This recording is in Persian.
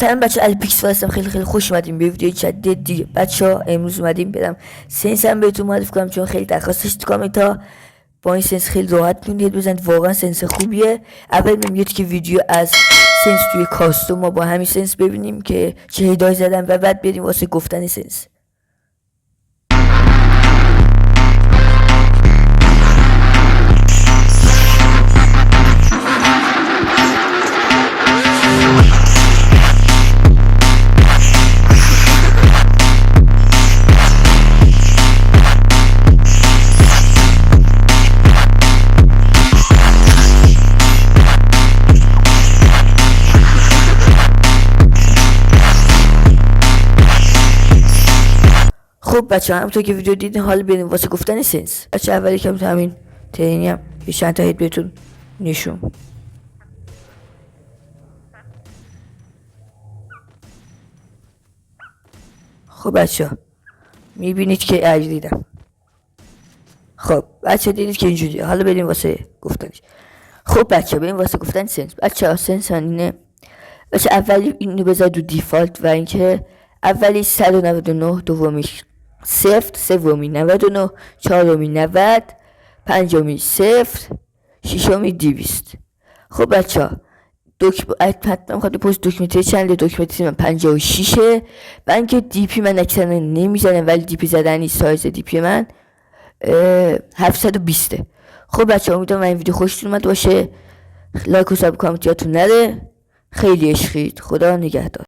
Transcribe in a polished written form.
سلام بچه، الپیکس هستم. خیلی خوش اومدیم به ویدیو جدید دیگه بچه ها. امروز اومدیم برم سنس هم بهتون معرفی کنم، چون خیلی درخواستش تو کامنت ها. با این سنس خیلی راحت میتونید بزنید، واقعا سنس خوبیه. اول میاد که ویدیو از سنس توی کاستوم ما با همین سنس ببینیم که چه هدای زدم و بعد بریم واسه گفتن سنس. خب بچه همونطور که ویدیو دیدین، حالا بریم واسه گفتن سنس. بچه اولی که همین ترینی هم یه چند تا هید بهتون نشون. خب بچه میبینید که دیدم. خب بچه دیدید که اینجوری. حالا بریم واسه گفتنش. خب بچه بریم واسه گفتن سنس. بچه سنس اینه. بچه اولی اینو بذار دو دیفالت و اینکه اولی 199، دومیش 0، سومی 99، چهارمی 90، پنجمی 0، ششمی 200. خب بچه حتما خواهد پست دکمنتری چنده. دکمنتری من 56 و اینکه دی پی من اکثر نمیزنم، ولی دی پی زدنی سایز دی پی من 720. خب بچه امیدوارم این ویدیو خوشتون اومد باشه. لایک و ساب کامنت یادتون نره. خیلی عشقید. خدا نگهدار.